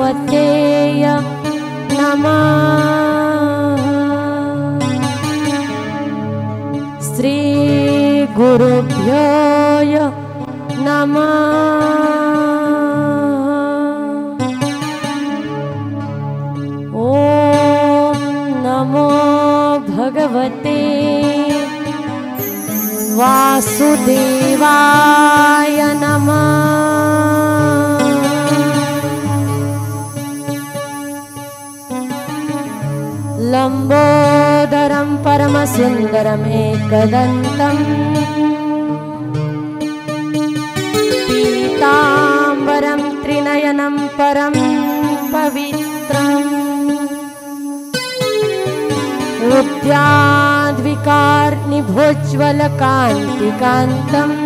सरस्वत्यय नमः। श्री गुरुभ्यो नमः। ओम नमो भगवते वासुदेवाय नमः। लंबोदरं परमसुंदरं एकदन्तं पीतांबरं त्रिनयनं परं पवित्रम् उद्याद्विकार्निभोज्ज्वलकान्तिकान्तम्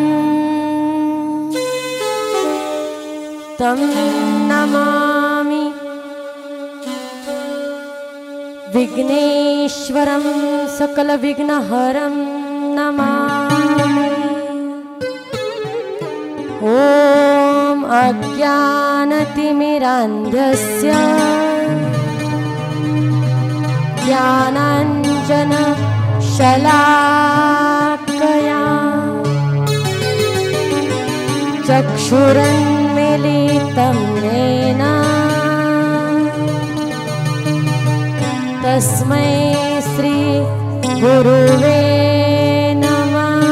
तं नमामि। विघ्नेश्वरं सकलविघ्नहरं नमामि। ॐ अज्ञानतिमिरान्धस्य ज्ञानाञ्जनशलाकया चक्षुरुन्मीलितं येन तस्मै श्री गुरुवे नमः।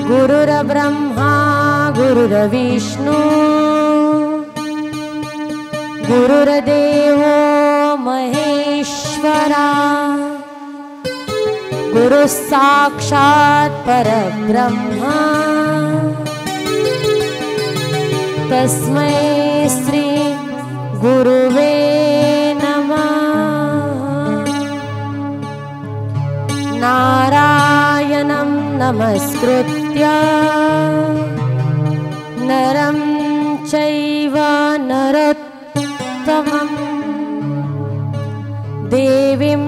गुरुर्ब्रह्मा गुरुर्विष्णु गुरुर्देवो महेश्वरा गुरुः साक्षात् परब्रह्मा तस्मै श्री गुरुवे नमः। नारायणं नमस्कृत्य नरं चैव नरोत्तमं देवीं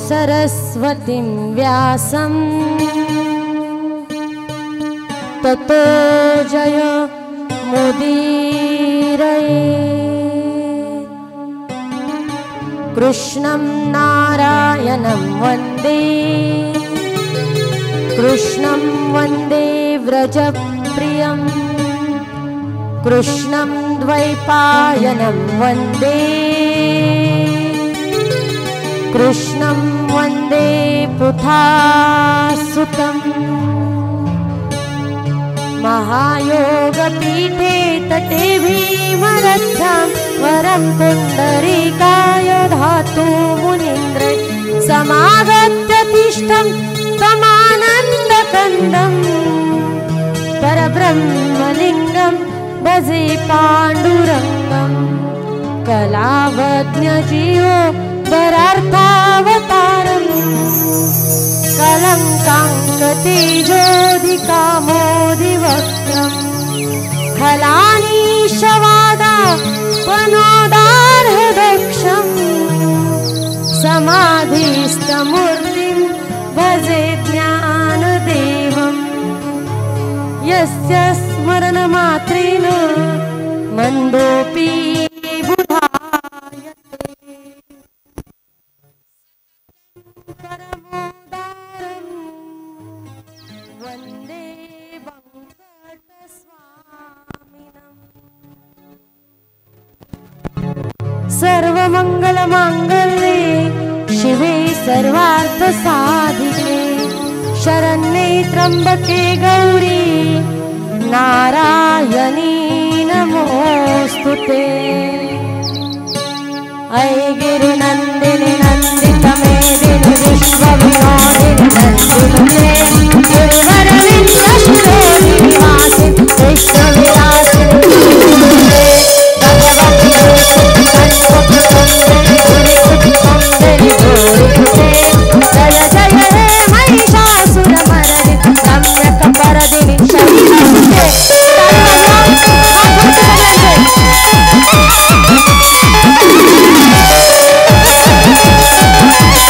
सरस्वतीं व्यासं ततो जयमुदीरये। कृष्णं नारायणं वन्दे कृष्णं वन्दे व्रजप्रियं कृष्णं द्वैपायनं वन्दे कृष्णं वन्दे पुथासुतं। महायोगपीठे तटे भीमरथ्यां वरं पुण्डरीकाय धातु मुनीन्द्र समागत्य तिष्ठं तमानन्दकन्दं परब्रह्मलिङ्गं भजे पाण्डुरङ्गं। कलावज्ञजीवो परार्थावतारम् कलङ्काङ्कतेजोदिकामोदिवक्त्रम् खलानीशवादा पनोदार्हदक्षम् समाधिस्थमूर्तिं भजे ज्ञानदेवम्। यस्य स्मरणमात्रेण मन्दोऽपि बुधायते परमोदारं वन्दे वेङ्कटस्वामिनम्। सर्वमङ्गलमाङ्गल्ये शिवे सर्वार्थसाधिके शरण्ये त्र्यम्बके गौरी नारायणी नमोऽस्तुते। अये गिरिनन्दिनि नन्दितमेदिनि विश्वविनोदिनि नन्दिते गिरिवरविन्दशिरोधिनि वासिनि विश्वविलासिनि भगवति जय जय हे महिषासुरमर्दिनि रम्यकपरदिनि शैलसुते सर्वलोकमङ्गलमङ्गले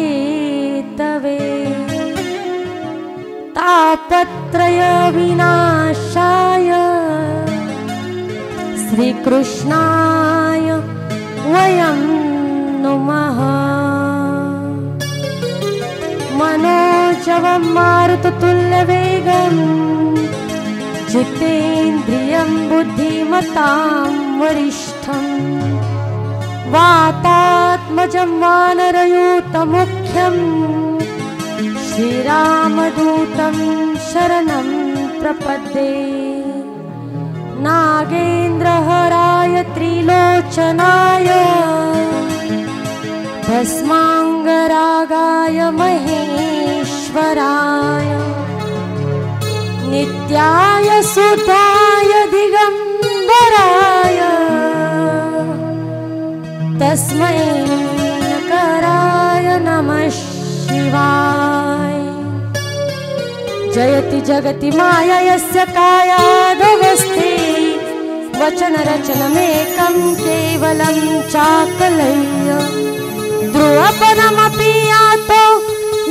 विश्वोत्पत्त्यादिहेतवे तापत्रय विनाशाय श्रीकृष्णाय वयं नुमः। मनोजवं मारुततुल्यवेगं जितेन्द्रियं बुद्धिमतां वरिष्ठम् वातात्मजं वानरयूतमुख्यं श्रीरामदूतं शरणं प्रपद्ये। नागेन्द्रहराय त्रिलोचनाय भस्माङ्गरागाय महेश्वराय नित्याय सुधाय दिगम्बराय तस्मै नकाराय नमः शिवाय। जयति जगति माया यस्य कायादवस्थे वचनरचनमेकं केवलं चाकलय्य। ध्रुवपदमपि यातो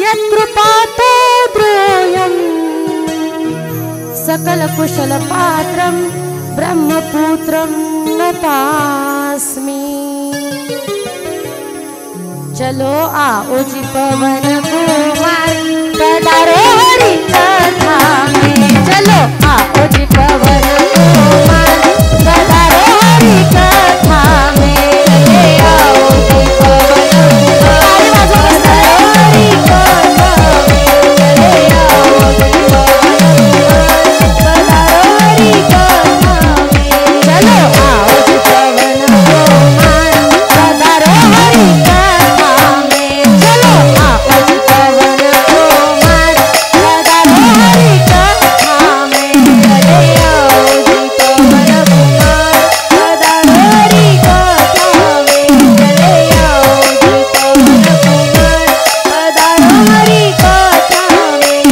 यत्कृपातो ध्रुवम् सकलकुशलपात्रं ब्रह्मपुत्रं नतास्मि। चलो आओ जी पवन कुमार पधारो हरि कथा में। चलो आओ जी पवन कुमार पधारो हरि कथा में। चले आओ जी पवन कुमार पधारो हरि कथा में। चले आओ जी पवन कुमार पधारो हरि कथा में। चलो आओ जी पवन कुमार पधारो हरि कथा में। चलो आओ जी पवन कुमार पधारो हरि कथा में। चले आओ जी पवन कुमार पधारो हरि कथा में। चले आओ जी पवन कुमार पधारो हरि कथा में।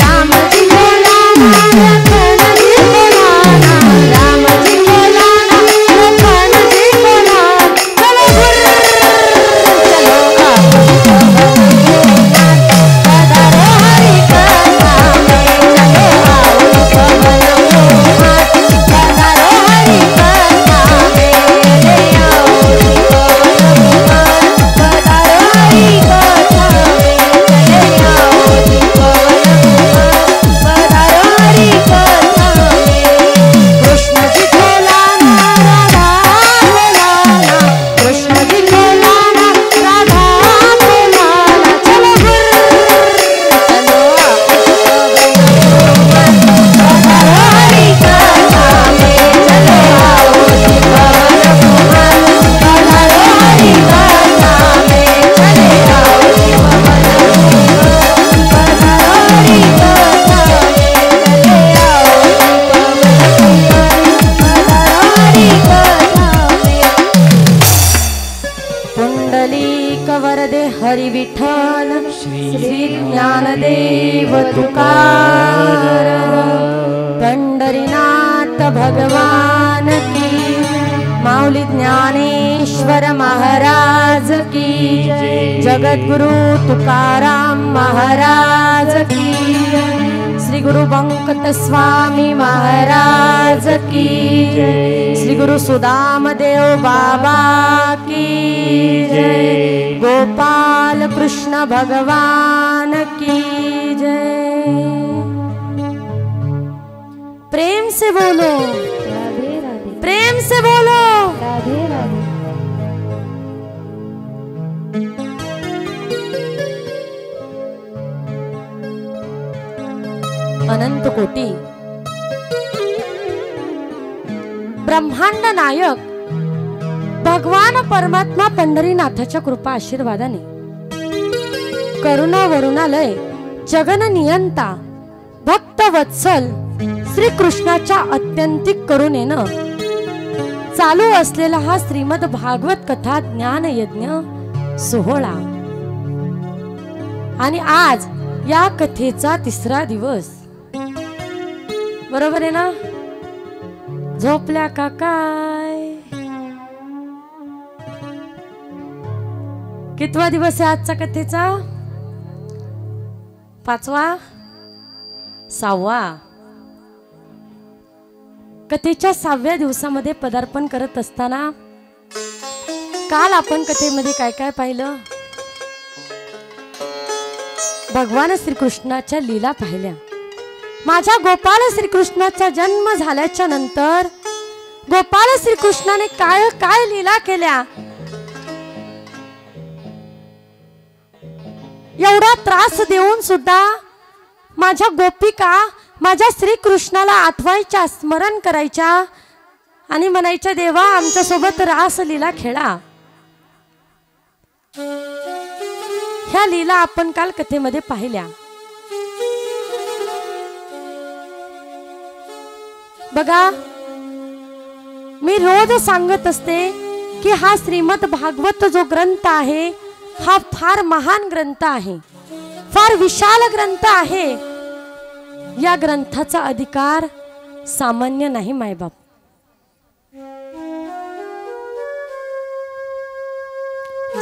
राम जी बोलाना लखन जी बोलाना, राम जी बोलाना लखन जी बोलाना। चलो चलो आओ जी पवन कुमार पधारो हरि कथा में। चलो आओ जी पवन कुमार पधारो हरि कथा में। चले आओ जी पवन कुमार पधारो हरि कथा में। चले आओ जी पवन कुमार पधारो हरि कथा में। कृष्ण जी बोलाना राधा बोलाना, कृष्ण जी बोलाना राधा बोलाना। चलो चलो आओ जी पवन कुमार पधारो हरि कथा में। चलो आओ जी पवन कुमार पधारो हरि कथा में। चले आओ जी पवन कुमार पधारो हरि कथा में। चले आओ जी पवन कुमार पधारो हरि कथा में। पुंडलीक वरदे हरि विठ्ठल श्री ज्ञानदेव तुकाराम। पंढरीनाथ भगवान की, माऊली ज्ञानेश्वर महाराज की, जगद्गुरु तुकाराम महाराज की, श्री गुरु बंकट स्वामी महाराज की, श्री गुरु सुदामदेव बाबा की जय। गोपाल कृष्ण भगवान की जय। से बोलो, राधे राधे, प्रेम से बोलो। राधे राधे। अनंत कोटी ब्रह्मांड नायक भगवान परमात्मा पंढरीनाथाच्या कृपा आशीर्वादाने करुणा वरुणालय जगन नियंता भक्त वत्सल श्री कृष्णाच्या अत्यंतिक करुणेनं चालू असलेला हा श्रीमद भागवत कथा ज्ञान यज्ञ सोहळा आणि आज या कथेचा तिसरा दिवस, बरोबर आहे ना? झोपल्या का काय? कितवा दिवस आहे आजचा कथेचा? पाचवा, सहावा. कथेच्या 6व्या दिवसामध्ये पदार्पण करत असताना काल आपण कथेमध्ये काय काय पाहिलं? भगवान श्रीकृष्णाच्या लीला पाहिल्या. माझ्या गोपाल श्रीकृष्णाचा जन्म झाल्याच्या नंतर गोपाल श्रीकृष्णाने काय काय लीला केल्या, एवढा त्रास देऊन सुद्धा माझ्या गोपिका माझ्या श्रीकृष्णाला आठवायच्या, स्मरण करायच्या आणि म्हणायच्या, देवा आमच्या सोबत रास लीला खेळा. ह्या लीला आपण काल कथेमध्ये पाहिल्या. बघा, मी रोज सांगत असते की हा श्रीमद भागवत जो ग्रंथ आहे हा फार महान ग्रंथ आहे, फार विशाल ग्रंथ आहे. या ग्रंथाचा अधिकार सामान्य नाही मायबाप.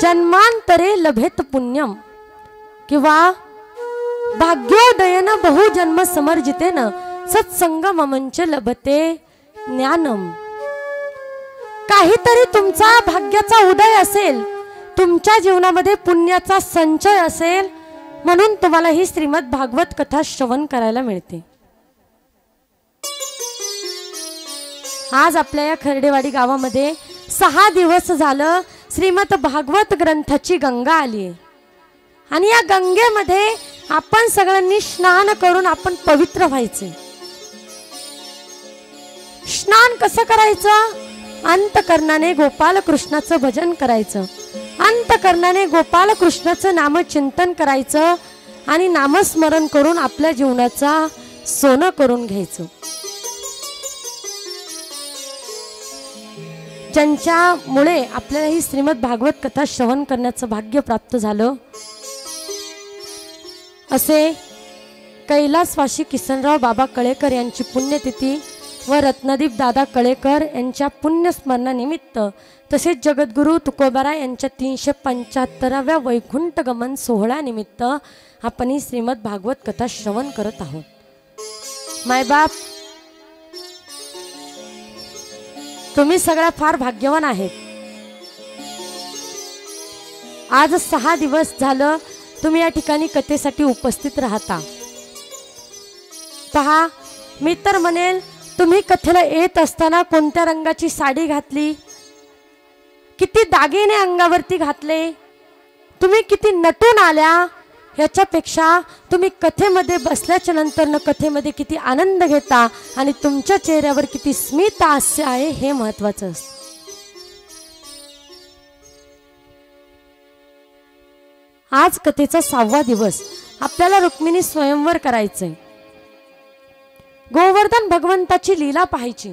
जन्मांतरे लभेत पुण्यम किंवा भाग्योदयन बहुजन्म समर्जितेन सत्संगमंच लभते ज्ञानम. काहीतरी तुमचा भाग्याचा उदय असेल, तुमच्या जीवनामध्ये पुण्याचा संचय असेल, म्हणून तुम्हाला ही श्रीमद भागवत कथा श्रवण करायला मिळते. आज आपल्या या खर्डेवाडी गावामध्ये 6 दिवस झालं श्रीमद भागवत ग्रंथाची गंगा आली आहे आणि या गंगेमध्ये आपण सगळ्यांनी स्नान करून आपण पवित्र व्हायचे. स्नान कसं करायचं? अंतकरणाने गोपाल कृष्णाचं भजन करायचं, अंतकरणाने गोपाल कृष्णाचं नामचिंतन करायचं आणि नामस्मरण करून आपल्या जीवनाचा सोनं करून घ्यायचं. ज्यांच्यामुळे आपल्याला ही श्रीमद भागवत कथा श्रवण करण्याचं भाग्य प्राप्त झालं असे कैलासवासी किसनराव बाबा कळेकर यांची पुण्यतिथी व रत्नदीप दादा कळेकर यांच्या पुण्यस्मरणानिमित्त तसेच जगद्गुरु तुकोबाराय यांच्या 375व्या वैकुंठ गमन सोहळ्यानिमित्त आपण ही श्रीमद भागवत कथा श्रवण करत आहोत. मायबाप, तुम्ही सगळ्या फार भाग्यवान आहेत. आज 6 दिवस झालं तुम्ही या ठिकाणी कथेसाठी उपस्थित राहता. पहा, मी तर म्हणेल तुम्ही कथेला येत असताना कोणत्या रंगाची साडी घातली, किती दागिने अंगावरती घातले, तुम्ही किती नटून आल्या, ह्याच्यापेक्षा तुम्ही कथेमध्ये बसल्याच्या नंतर कथेमध्ये किती आनंद घेता आणि तुमच्या चेहऱ्यावर किती स्मित हास्य आहे हे महत्त्वाचं असतं. आज कथेचा 6वा दिवस. आपल्याला रुक्मिणी स्वयंवर करायचंय, गोवर्धन भगवंताची लीला पाहायची.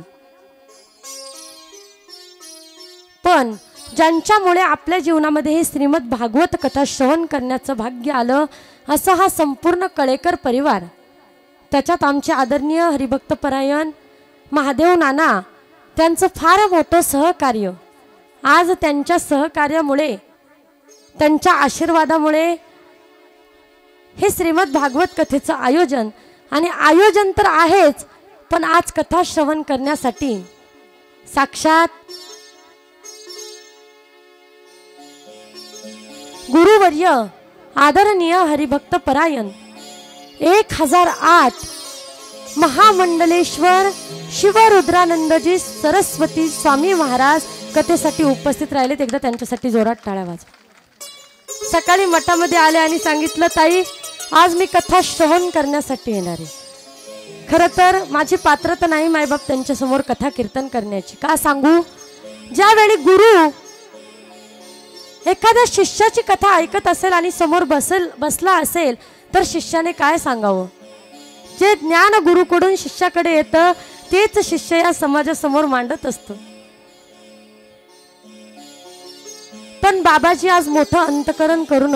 पण ज्यांच्यामुळे आपल्या जीवनामध्ये हे श्रीमद भागवत कथा श्रवण करण्याचं भाग्य आलं असा हा संपूर्ण कळेकर परिवार, त्याच्यात आमचे आदरणीय हरिभक्तपरायण महादेव नाना, त्यांचं फार मोठं सहकार्य. आज त्यांच्या सहकार्यामुळे, त्यांच्या आशीर्वादामुळे हे श्रीमद भागवत कथेचं आयोजन, आणि आयोजन तर आहेच, पण आज कथा श्रवण करण्यासाठी साक्षात गुरुवर्य आदरणीय हरिभक्त परायण 1008 महामंडलेश्वर शिवरुद्रानंदजी सरस्वती स्वामी महाराज कथेसाठी उपस्थित राहिलेत. एकदा त्यांच्यासाठी जोरात टाळ्या वाजवा. सकाळी मठामध्ये आले आणि सांगितलं, ताई आज मी कथा श्रवण करण्यासाठी येणार आहे. खरं तर माझी पात्रता नाही मायबाप त्यांच्या समोर कथा कीर्तन करण्याची. का सांगू, ज्यावेळी गुरु एखाद्या शिष्याची कथा ऐकत असेल आणि समोर बसला असेल तर शिष्याने काय सांगावं. जे ज्ञान गुरुकडून शिष्याकडे येतं तेच शिष्य या समाजासमोर मांडत असतो. पण बाबाजी आज मोठं अंतकरण करून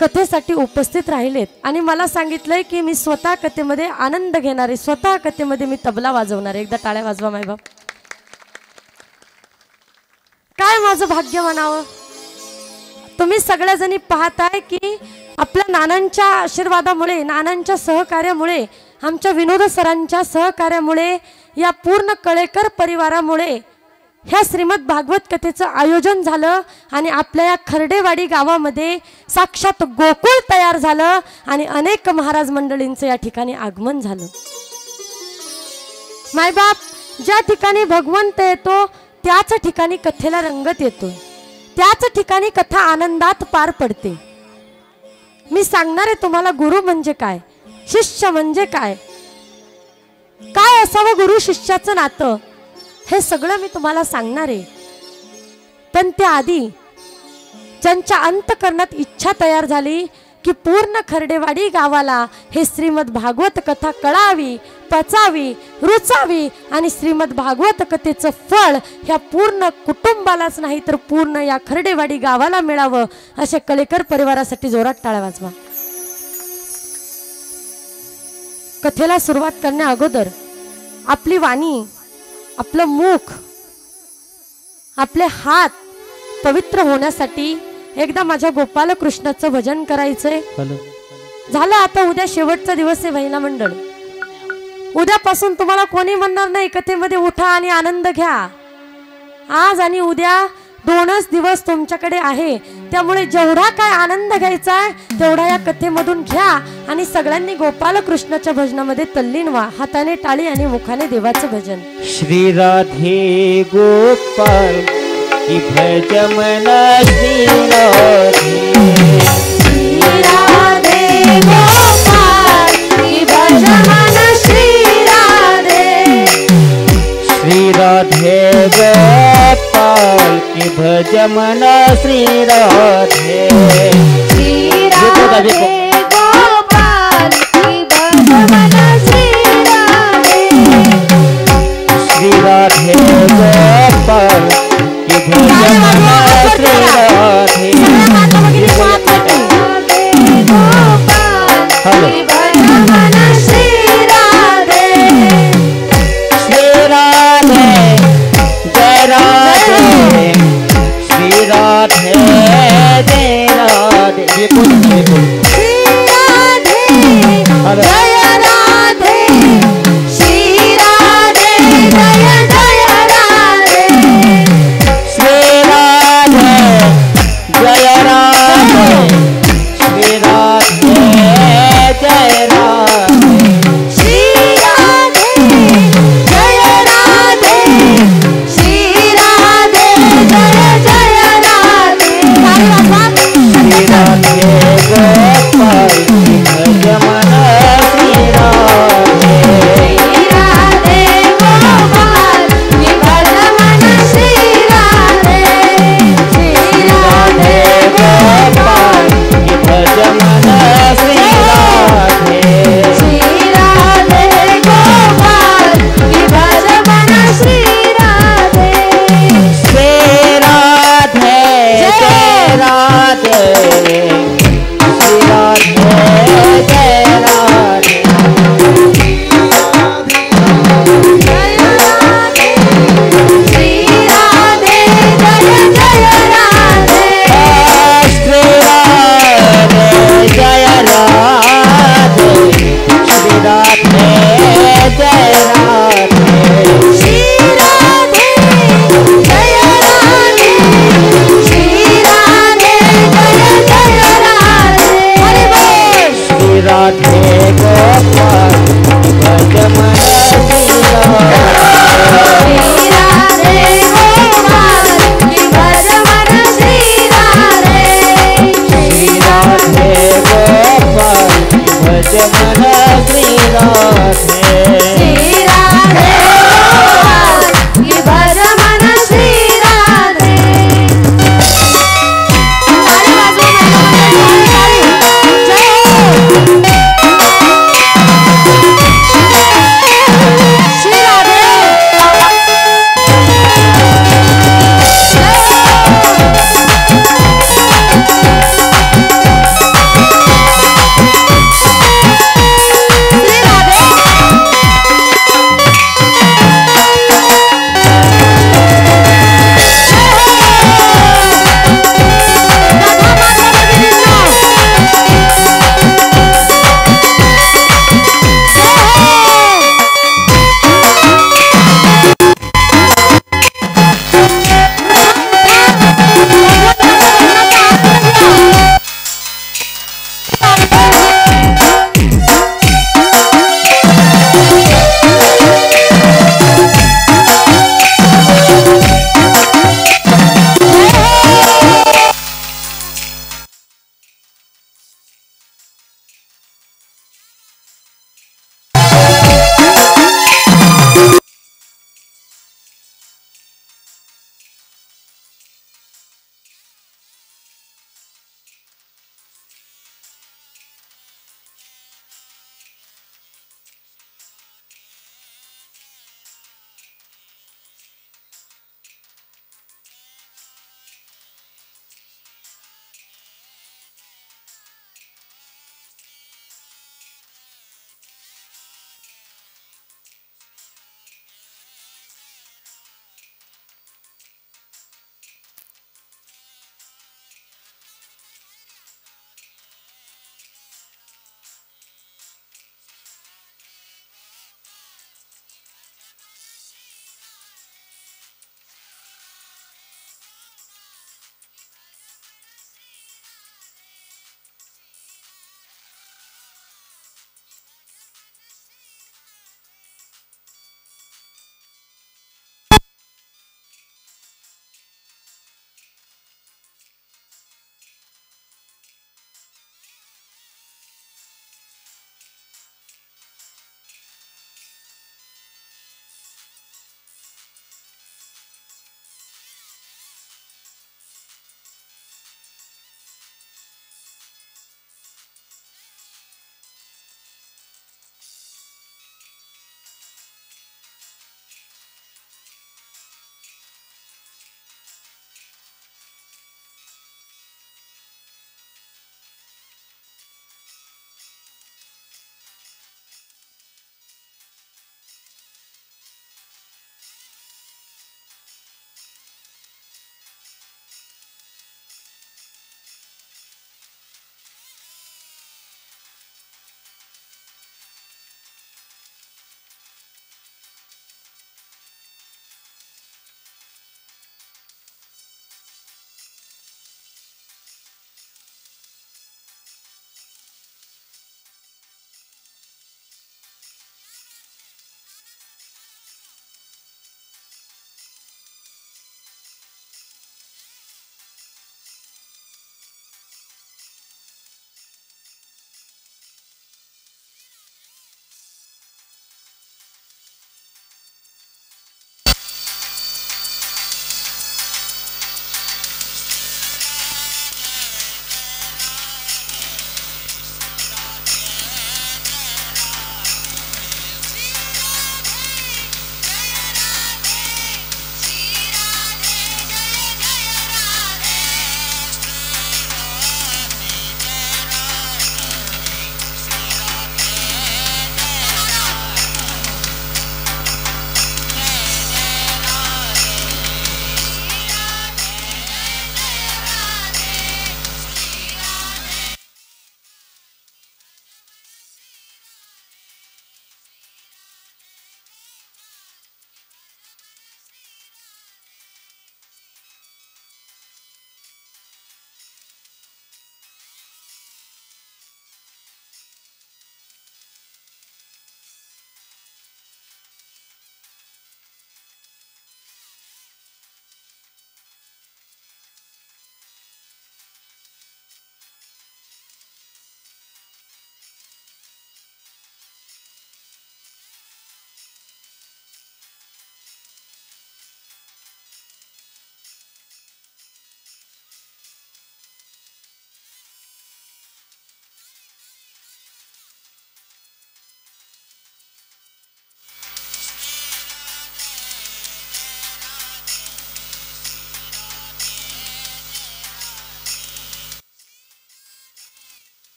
कथेसाठी उपस्थित राहिलेत आणि मला सांगितलंय की मी स्वतः कथेमध्ये आनंद घेणार आहे, स्वतः कथेमध्ये मी तबला वाजवणार आहे. एकदा टाळ्या वाजवा मायबाप. काय माझं भाग्य म्हणावं. तुम्ही सगळ्या जणी पाहताय की आपल्या नानांच्या आशीर्वादामुळे, नानांच्या सहकार्यामुळे, आमच्या विनोद सरांच्या सहकार्यामुळे, या पूर्ण कळेकर परिवारामुळे ह्या श्रीमद भागवत कथेचं आयोजन झालं आणि आपल्या या खर्डेवाडी गावामध्ये साक्षात गोकुळ तयार झालं आणि अनेक महाराज मंडळींचं या ठिकाणी आगमन झालं. मायबाप, ज्या ठिकाणी भगवंत येतो त्याच ठिकाणी कथेला रंगत येतो, त्याच ठिकाणी कथा आनंदात पार पडते. मी सांगणार आहे तुम्हाला गुरु म्हणजे काय, शिष्य म्हणजे काय, काय असावं गुरु शिष्याचं नातं, हे सगळं मी तुम्हाला सांगणार आहे. पण त्याआधी ज्यांच्या अंतकरणात इच्छा तयार झाली की पूर्ण खर्डेवाडी गावाला हे श्रीमद भागवत कथा कळावी, पचावी, रुचावी आणि श्रीमद भागवत कथेचं फळ ह्या पूर्ण कुटुंबालाच नाही तर पूर्ण या खर्डेवाडी गावाला मिळावं, अशा कळेकर परिवारासाठी जोरात टाळ्या वाजवा. कथेला सुरुवात करण्या अगोदर आपली वाणी, आपलं मुख, आपले हात पवित्र होण्यासाठी एकदा माझ्या गोपाल कृष्णाचं भजन करायचंय. झालं आता उद्या शेवटचा दिवस आहे महिला मंडळ. उद्यापासून तुम्हाला कोणी म्हणणार नाही कथेमध्ये उठा आणि आनंद घ्या. आज आणि उद्या 2च दिवस तुमच्याकडे आहे, त्यामुळे जेवढा काय आनंद घ्यायचा आहे तेवढा या कथेमधून घ्या आणि सगळ्यांनी गोपाल कृष्णाच्या भजनामध्ये तल्लीन व्हा. हाताने टाळी आणि मुखाने देवाचं भजन. श्री राधे गोपाल की भज मन श्री राधे गोपाल की भज मन श्री राधे. श्री राधे गोपाल की भज मन श्री राधे. श्री राधे गोपाल की भज मन श्री राधे. श्री राधे गोपाल की भज मन श्री राधे. की भज मन श्री राधे. श्री राधे जय राधे, श्री राधे जय राधे.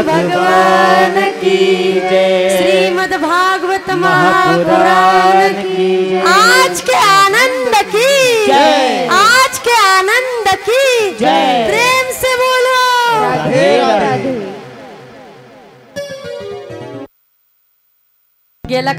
भगवान की जय। श्रीमद् भागवत महापुराण की जय। आज के आनंद की जय। आज के आनंद की जय। प्रेम से बोलो राधे राधे। गेला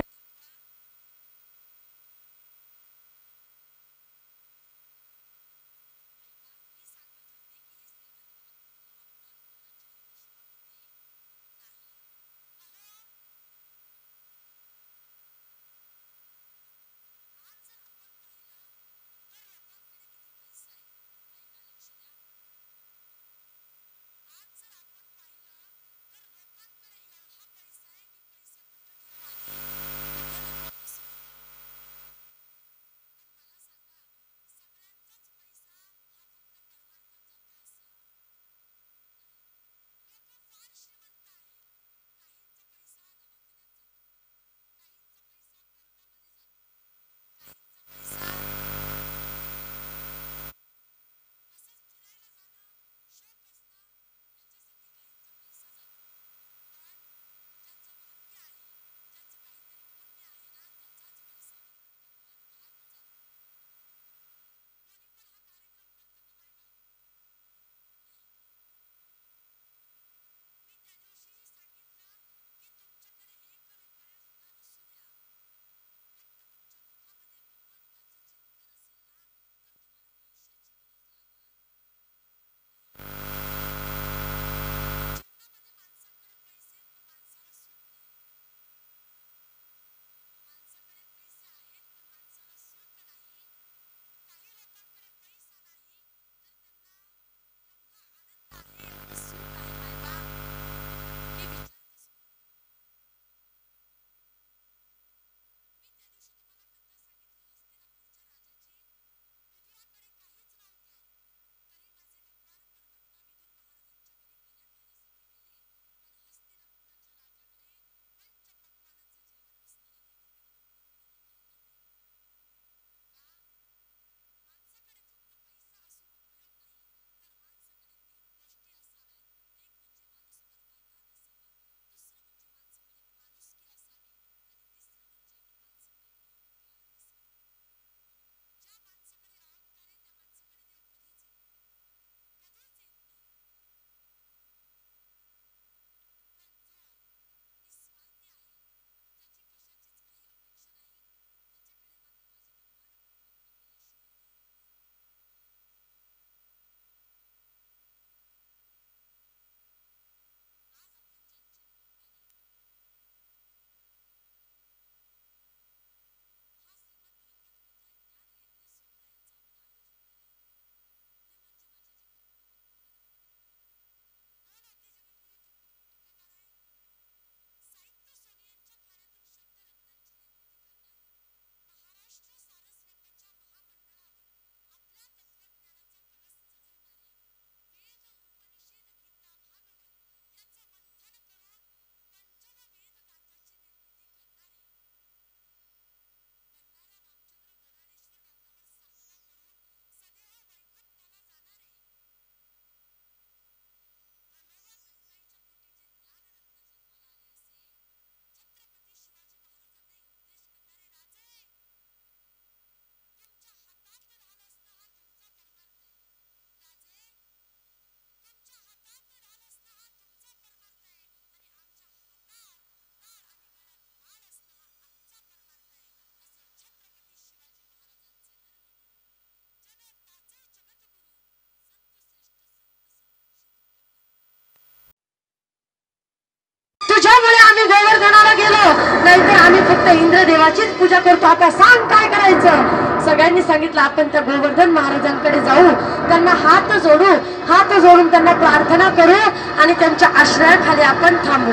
तुझ्यामुळे आम्ही गोवर्धनाला गेलो, नाहीतर आम्ही फक्त इंद्रदेवाचीच पूजा करतो. आता सांग काय करायचं. सगळ्यांनी सांगितलं आपण त्या गोवर्धन महाराजांकडे जाऊ, त्यांना हात जोडून त्यांना प्रार्थना करू आणि त्यांच्या आश्रयाखाली आपण थांबू.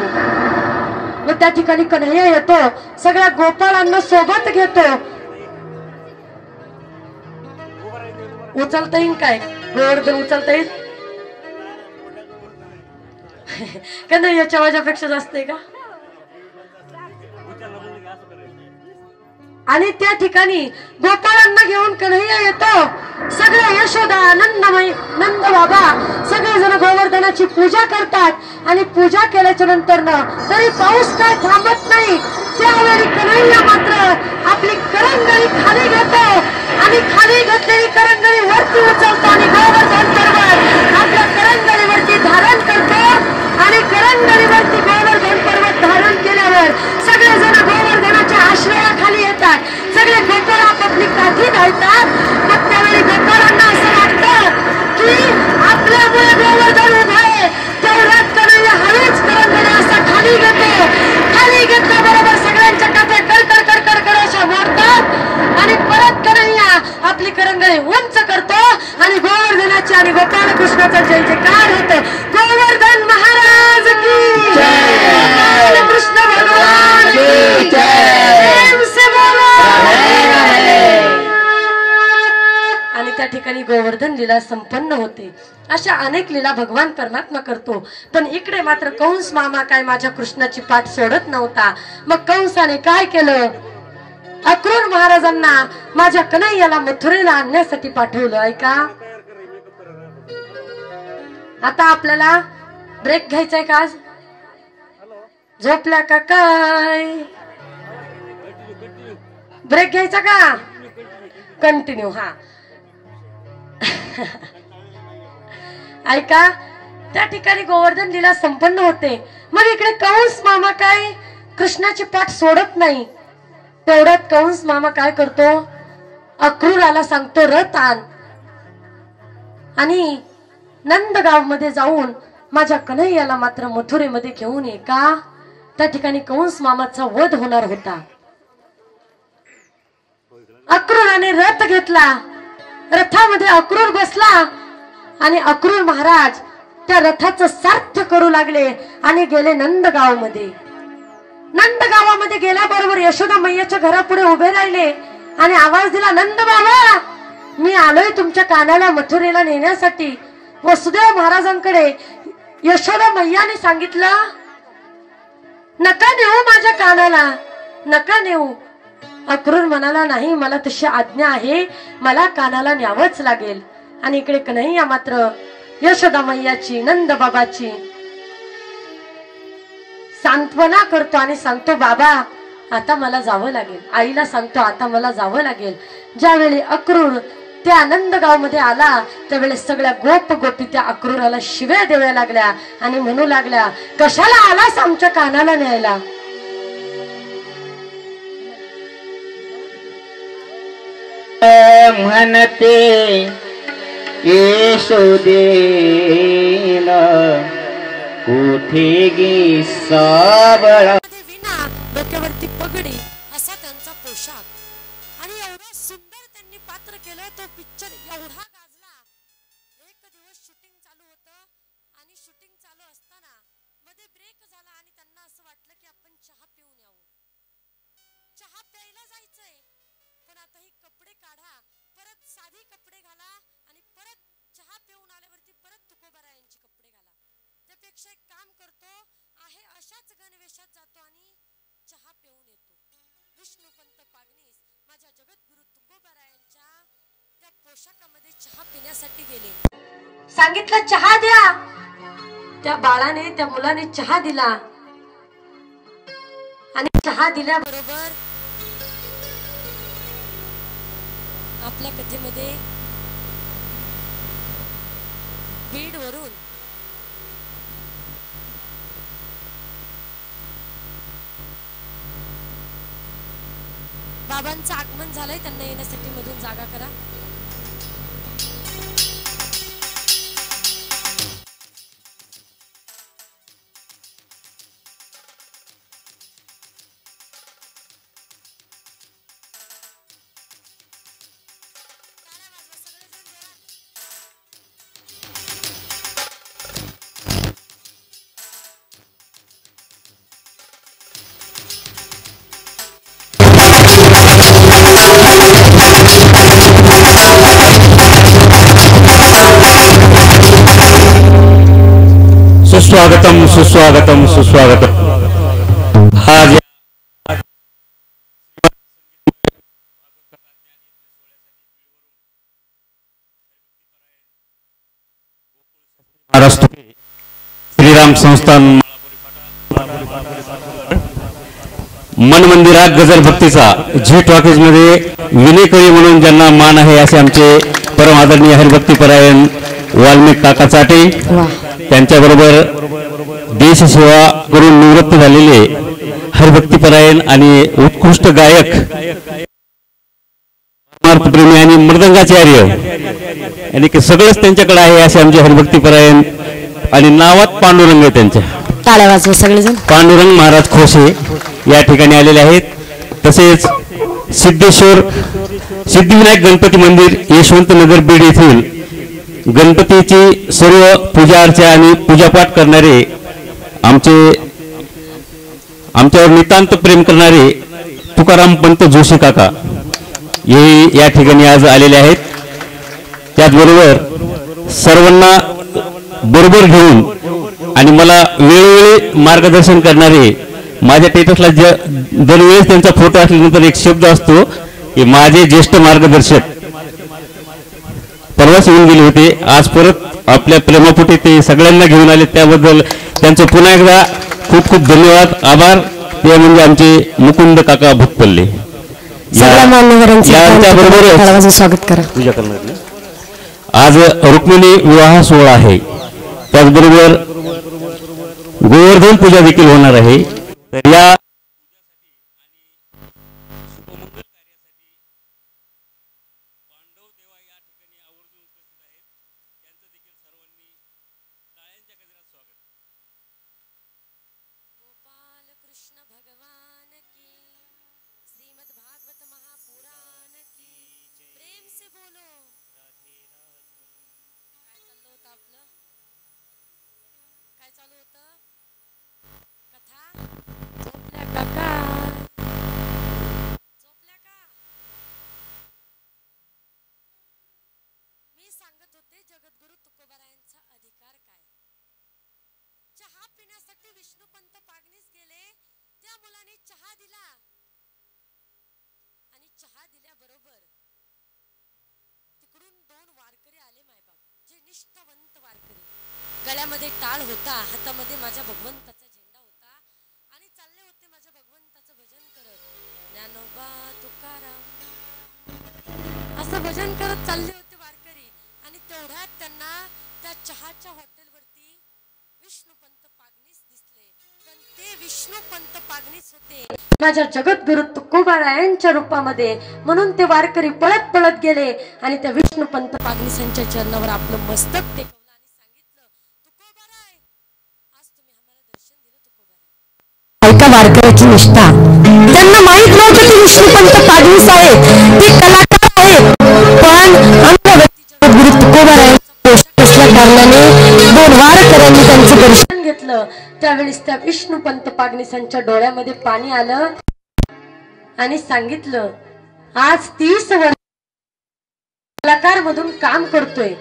मग त्या ठिकाणी कन्हैया येतो, सगळ्या गोपाळांना सोबत घेतो. उचलता येईल काय गोवर्धन उचलता येईल? कन्हैयाच्या माझ्यापेक्षा जास्त आहे का? आणि त्या ठिकाणी गोपाळांना घेऊन कन्हैया येतो. सगळे यशोदा, आनंदमय, नंद बाबा सगळे जण गोवर्धन गोवर्धनाची पूजा करतात आणि पूजा केल्याच्या नंतर तरी पाऊस काय थांबत नाही. त्यावेळी कन्हैया मात्र आपली करंगळी खाली घेतो आणि खाली घेतलेली करंगळी वरती उचलतो आणि गोवर्धन पर्वत आपल्या करंगळीवरती धारण करतो आणि करंगळीवरती गोवर्धन पर्वत धारण केल्यावर सगळेजण गोवर्धनाच्या आश्रयाखाली येतात. सगळे गोपाळ आपापली काठी घालतात. मग त्यावेळी गोपाळांना असं वाटतं की आपल्यामुळे गोवर्धन उभा आहे. तेवढ्यात कन्हैया हळूच करंगळी असा खाली घेतो. खाली घेतल्याबरोबर सगळ्यांच्या काठ्या कडकड कडकड कड अशा मोडतात आणि परत कन्हैया आपली करंगळी उंच करतो आणि गोवर्धनाची आणि गोपाळ कृष्णाचा जय जयकार होतो. गोवर्धन महाराज की जय, कृष्ण भगवान की जय, प्रेम से बोलो. आणि त्या ठिकाणी गोवर्धन लीला संपन्न होते. अशा अनेक लीला भगवान परमात्मा करतो. पण इकडे मात्र कंस मामा काय माझ्या कृष्णाची पाठ सोडत नव्हता. मग कंसाने काय केलं, अक्रूर महाराजांना माझ्या कन्हैयाला मथुरेला आणण्यासाठी पाठवलं. ऐका, आता आपल्याला ब्रेक घ्यायचाय का? आज झोपल्या का काय? ब्रेक घ्यायचा का? कंटिन्यू. हा ऐका, त्या ठिकाणी गोवर्धन लीला संपन्न होते. मग इकडे कंस मामा काय कृष्णाची पाठ सोडत नाही. तेवढ्यात कंस मामा काय करतो, अक्रूराला सांगतो रथ आण आणि नंदगाव मध्ये जाऊन माझ्या कन्हैयाला मात्र मथुरेमध्ये घेऊन ये. का? त्या ठिकाणी कंस मामाचा वध होणार होता. अक्रूराने रथ घेतला. रथामध्ये अक्रूर बसला आणि अक्रूर महाराज त्या रथाचं सारथ्य करू लागले आणि गेले नंदगाव मध्ये. नंदगावामध्ये गेल्याबरोबर यशोदा मैयाच्या घरापुढे उभे राहिले आणि आवाज दिला, नंद बाबा मी आलोय तुमच्या कानाला मथुरेला नेण्यासाठी. वसुदेव महाराजांकडे यशोदा मैयाने सांगितलं, नका नेऊ माझ्या कानाला, नका नेऊ. अक्रूर म्हणाला, नाही मला तशी आज्ञा आहे, मला कानाला न्यावंच लागेल. आणि इकडे कन्हैया मात्र यशोदा मैयाची नंद बाबाची सांत्वना करतो आणि सांगतो, बाबा आता मला जावं लागेल. आईला सांगतो आता मला जावं लागेल. ज्यावेळी अक्रूर त्या आनंदगाव मध्ये आला त्यावेळेस सगळ्या गोप गोपी त्या अक्रूराला शिव्या देव्या लागल्या आणि म्हणू लागल्या, कशाला आलास आमच्या कानाला न्यायला? म्हणते यशोदेला कुठे गी साबळा. विना डोक्यावरती पगडी असा त्यांचा पोशाख आणि एवढा सुंदर त्यांनी पात्र केलं. तो पिक्चर एवढा गाजला. एक दिवस शूटिंग चालू होतं आणि शूटिंग चालू असताना मध्ये ब्रेक झाला आणि त्यांना असं वाटलं की आपण चहा पिऊन यावं. चहा प्यायला जायचंय पण आता ही कपडे काढा, परत साधी कपडे घाला आणि परत चहा पिऊन आल्यावरती परत तुकोबारायांची कपडे घाला. त्यापेक्षा एक काम करतो आहे अशाच गणवेशात जातो आणि चहा पिऊन येतो. विष्णुपंत पागनीस माझ्या जगद्गुरु तुकोबारायांच्या त्या पोशाखामध्ये चहा पिण्यासाठी गेले. सांगितलं चहा द्या. त्या बाळाने त्या मुलाने चहा दिला आणि चहा दिल्याबरोबर आपल्या कथेमध्ये बीड वरून बाबांचं आगमन झालंय. त्यांना येण्यासाठी मधून जागा करा. सुस्वागतम सुस्वागतम सुस्वागतम. आज महाराष्ट्र श्रीराम संस्थान मन मंदिरात गजल भक्तीचा झी टॉकीज मध्ये विनेकरी म्हणून ज्यांना मान आहे असे आमचे परम आदरणीय हरिभक्तीपरायण वाल्मिक काका चाटे, त्यांच्याबरोबर देशसेवा करून निवृत्त झालेले हरिभक्तीपरायण आणि उत्कृष्ट गायक प्रेमी आणि मृदंगाचार्य आणि सगळंच त्यांच्याकडे आहे असे आमचे हरिभक्तीपरायण आणि नावात पांडुरंग आहे त्यांच्या. टाळ्या वाजवा सगळेजण. पांडुरंग महाराज खोसे या ठिकाणी आलेले आहेत. तसेच सिद्धेश्वर सिद्धिविनायक गणपती मंदिर यशवंत नगर बीड येथील गणपतीची सर्व पूजा अर्चा आणि पूजापाठ करणारे आमच्यावर नितांत प्रेम करणारे तुकाराम पंत जोशी काका हे या ठिकाणी आज आलेले आहेत. त्याचबरोबर सर्वांना बरोबर घेऊन आणि मला वेळोवेळी मार्गदर्शन करणारे माझ्या स्टेटसला दरवेळेस त्यांचा फोटो असल्यानंतर एक शब्द असतो की माझे ज्येष्ठ मार्गदर्शक परवाच येऊन गेले होते, आज परत आपल्या प्रेमापोटी ते सगळ्यांना घेऊन आले, त्याबद्दल त्यांचं पुन्हा एकदा खूप खूप धन्यवाद आभार. ते म्हणजे आमचे मुकुंद काका भूतपल्ले यांच्याबरोबर स्वागत करा. पूजा करणार आज रुक्मिणी विवाह सोहळा आहे, त्याचबरोबर गोवर्धन पूजा देखील होणार आहे. तर या गळ्यामध्ये टाळ होता, हातामध्ये माझ्या भगवंताचा झेंडा होता आणि चालले होते माझ्या भगवंताचं भजन करत. ज्ञानोबा तुकाराम असं भजन करत चालले होते वारकरी आणि तेवढ्यात त्यांना त्या चहाच्या हॉटेलवरती विष्णुपंत पागनीस दिसले. पण ते विष्णुपंत पागनीस होते माझ्या जगद्गुरु तुकोबारायांच्या रूपामध्ये. म्हणून ते वारकरी पळत पळत गेले आणि त्या विष्णुपंत पागनीसांच्या चरणावर आपलं मस्तक टेकवलं. ऐका वारकऱ्याची निष्ठा. त्यांना माहित नव्हतं की विष्णुपंत पागनीस आहेत, ते कलाकार आहेत, पण गुरु तुकोबारायांचा पोषक असल्या कारणाने दोन वारकऱ्यांनी त्यांचं दर्शन घेतलं. त्यावेळेस त्या विष्णुपंत पागनीसांच्या डोळ्यामध्ये पाणी आलं आणि सांगितलं, आज 30 वर्ष कलाकार मधून काम करतोय,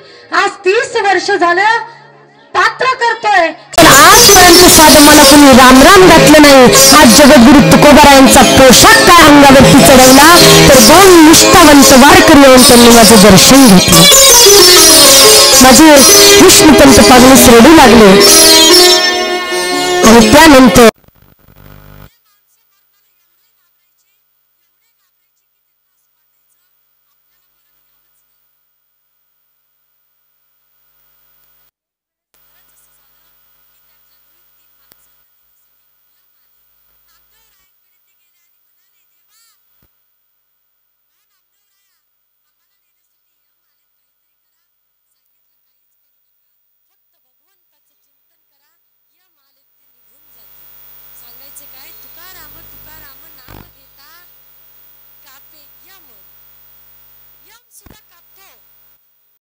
आज 30 वर्ष झालं पात्र करतोय, पण आजपर्यंत साधं मला कोणी राम राम घातलं नाही. आज जगद्गुरु तुकोबारायांचा पोशाख काय अंगावरती चढवला तर दोन निष्ठावंत वारकरी येऊन त्यांनी माझं दर्शन घेतलं. माझे विष्णुपंत पागनीस रडू लागले आणि त्यानंतर